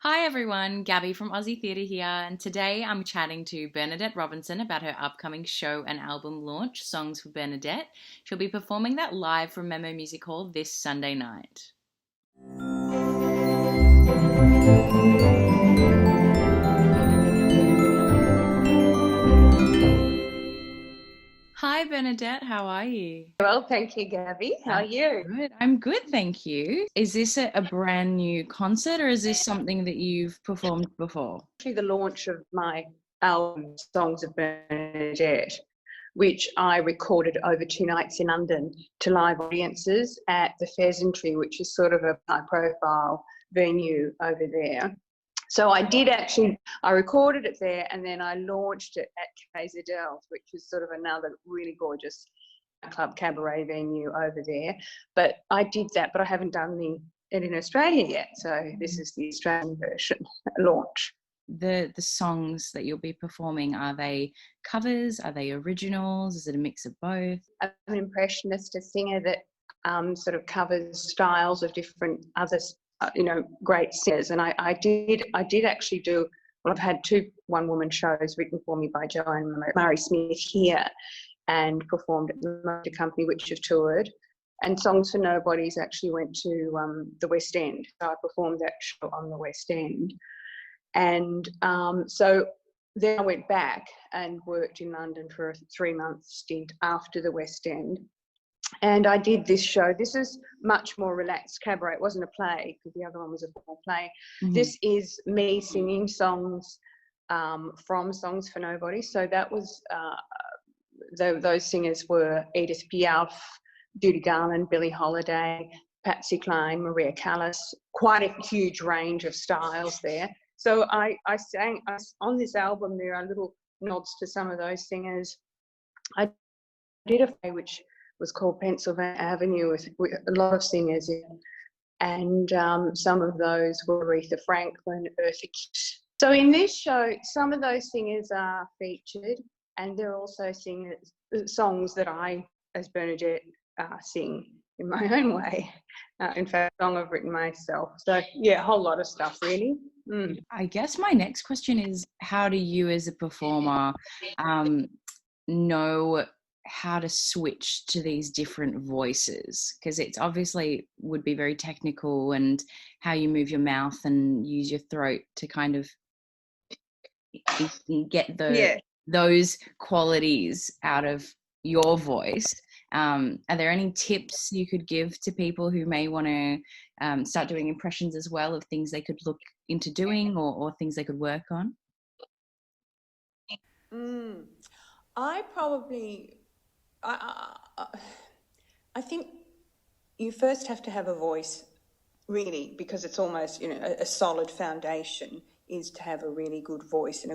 Hi everyone, Gabi from Aussie Theatre here, and today I'm chatting to Bernadette Robinson about her upcoming show and album launch, Songs for Bernadette. She'll be performing that live from Memo Music Hall this Sunday night. Hi Bernadette, how are you? Well, thank you, Gabi. How are you? Good. I'm good, thank you. Is this a brand new concert or is this something that you've performed before? Actually, the launch of my album, Songs of Bernadette, which I recorded over 2 nights in London to live audiences at the Pheasantry, which is sort of a high-profile venue over there. So I recorded it there and then I launched it at KZL's, which is sort of another really gorgeous club cabaret venue over there. But I did that, but I haven't done it in Australia yet. So this is the Australian version launch. The songs that you'll be performing, are they covers? Are they originals? Is it a mix of both? I'm an impressionist, a singer that sort of covers styles of different other, great singers. And I did actually do. Well, I've had two one-woman shows written for me by Joanne Murray Smith here, and performed at the Motor Company, which have toured. And Songs for Nobodies actually went to the West End. So I performed that show on the West End. And so then I went back and worked in London for a 3-month stint after the West End. And I did this show. This is much more relaxed cabaret. It wasn't a play because the other one was a full play. Mm-hmm. This is me singing songs from Songs for Nobody. So that was, those singers were Edith Piaf, Judy Garland, Billie Holiday, Patsy Cline, Maria Callas, quite a huge range of styles there. So I sang on this album. There are little nods to some of those singers. I did a play which was called Pennsylvania Avenue with a lot of singers in, and some of those were Aretha Franklin, Eartha Kitt. So in this show, some of those singers are featured, and they're also songs that I, as Bernadette, sing in my own way. In fact, a song I've written myself. So yeah, a whole lot of stuff really. I guess my next question is, how do you as a performer know how to switch to these different voices? Because it's obviously would be very technical, and how you move your mouth and use your throat to kind of get those qualities out of your voice. Are there any tips you could give to people who may want to start doing impressions as well, of things they could look into doing, or things they could work on? I think you first have to have a voice, really, because it's almost, a solid foundation is to have a really good voice.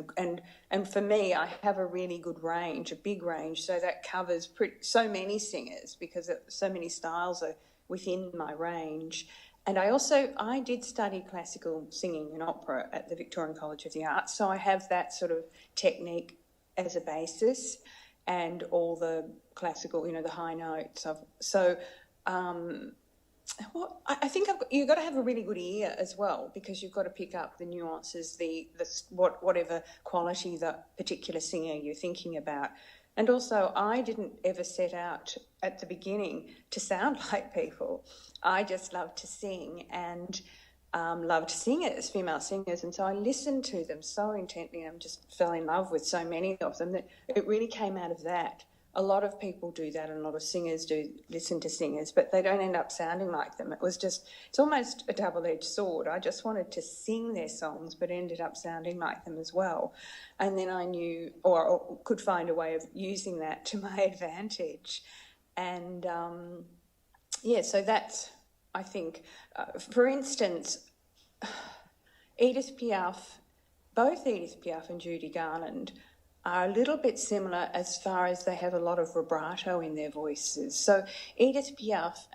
And for me, I have a really good range, a big range, so that covers so many singers, because so many styles are within my range. And I did study classical singing and opera at the Victorian College of the Arts, so I have that sort of technique as a basis, and all the classical, the high notes. I think you've got to have a really good ear as well, because you've got to pick up the nuances, whatever quality the particular singer you're thinking about. And also, I didn't ever set out at the beginning to sound like people. I just loved to sing and loved singers, female singers, and so I listened to them so intently and just fell in love with so many of them that it really came out of that. A lot of people do that, and a lot of singers do listen to singers, but they don't end up sounding like them. It's almost a double-edged sword. I just wanted to sing their songs, but ended up sounding like them as well. And then I knew, or could find a way of using that to my advantage. And so that's, I think, for instance, both Edith Piaf and Judy Garland are a little bit similar as far as they have a lot of vibrato in their voices. So Edith Piaf,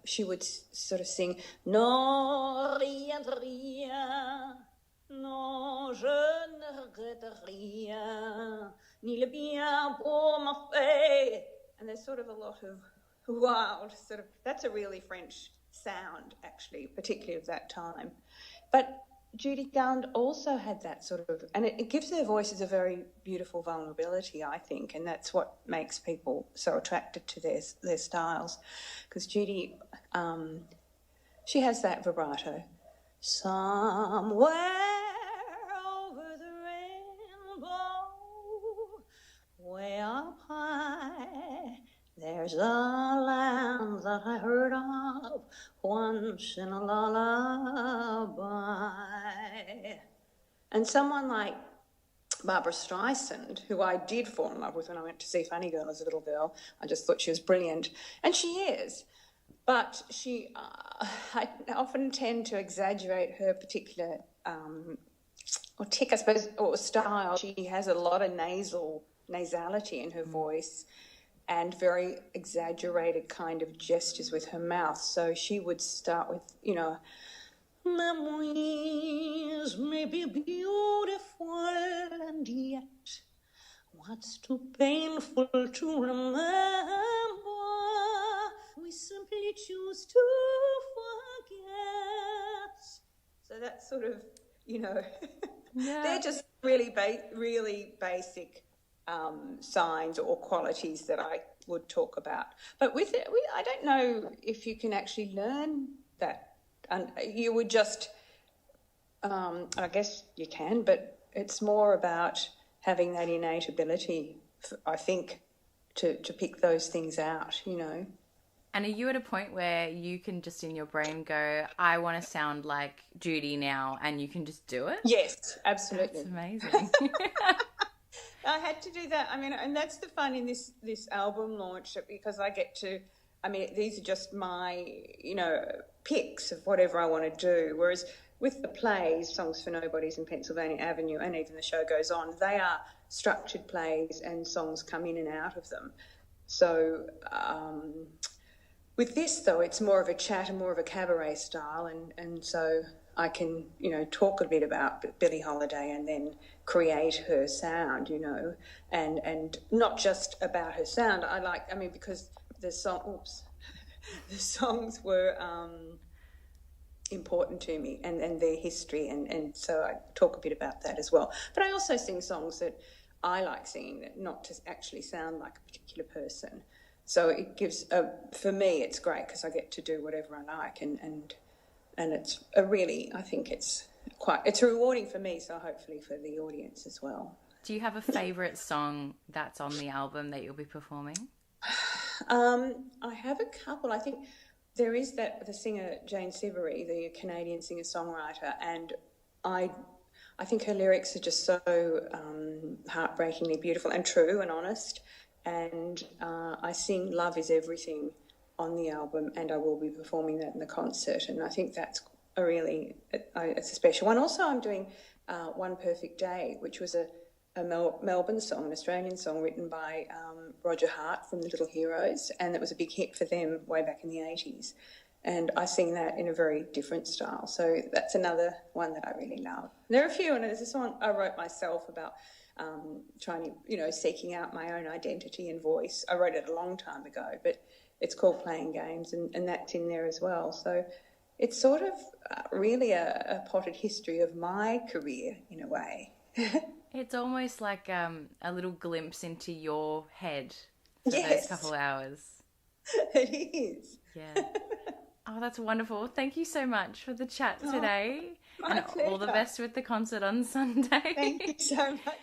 she would sort of sing, non, rien, rien, non, je ne regrette rien, ni le bien pour ma fait. And there's sort of a lot of wild that's a really French sound, actually, particularly of that time. But Judy Garland also had that sort of, and it gives their voices a very beautiful vulnerability, I think, and that's what makes people so attracted to their styles. Because Judy, she has that vibrato. Somewhere over the rainbow, way up high, there's a land that I heard of once in a lullaby. And someone like Barbara Streisand, who I did fall in love with when I went to see Funny Girl as a little girl. I just thought she was brilliant. And she is. But I often tend to exaggerate her particular, or tick, I suppose, or style. She has a lot of nasality in her voice and very exaggerated kind of gestures with her mouth. So she would start with, you know, memories may be beautiful, and yet what's too painful to remember, we simply choose to forget. So that's sort of, you know, they're just really basic signs or qualities that I would talk about. But with it, I don't know if you can actually learn that. And you would just, I guess you can, but it's more about having that innate ability, I think, to pick those things out, you know. And are you at a point where you can just in your brain go, I want to sound like Judy now, and you can just do it? Yes, absolutely. That's amazing. I had to do that. I mean, and that's the fun in this album launch, because I get to, I mean, these are just my, you know, picks of whatever I want to do. Whereas with the plays, Songs for Nobodies and Pennsylvania Avenue, and even The Show Goes On, they are structured plays and songs come in and out of them. So with this, though, it's more of a chat and more of a cabaret style, and so I can, you know, talk a bit about Billie Holiday and then create her sound, you know, and not just about her sound. Because the songs were important to me and their history, and so I talk a bit about that as well. But I also sing songs that I like singing, that not to actually sound like a particular person. So it gives, for me, it's great because I get to do whatever I like, and it's a really, I think it's rewarding for me, so hopefully for the audience as well. Do you have a favourite song that's on the album that you'll be performing? I have a couple. I think there is the singer Jane Siberry, the Canadian singer-songwriter, and I think her lyrics are just so heartbreakingly beautiful and true and honest. And I sing Love Is Everything on the album, and I will be performing that in the concert. And I think that's it's a special one. Also, I'm doing One Perfect Day, which was a Melbourne song, an Australian song written by Roger Hart from the Little Heroes, and it was a big hit for them way back in the 80s. And I sing that in a very different style. So that's another one that I really love. There are a few, and there's a song I wrote myself about trying to, you know, seeking out my own identity and voice. I wrote it a long time ago, but it's called Playing Games, and that's in there as well. So it's sort of really a potted history of my career in a way. It's almost like a little glimpse into your head for Yes. those couple hours. It is. Yeah. Oh, that's wonderful. Thank you so much for the chat today. My and all the pleasure. best with the concert on Sunday. Thank you so much.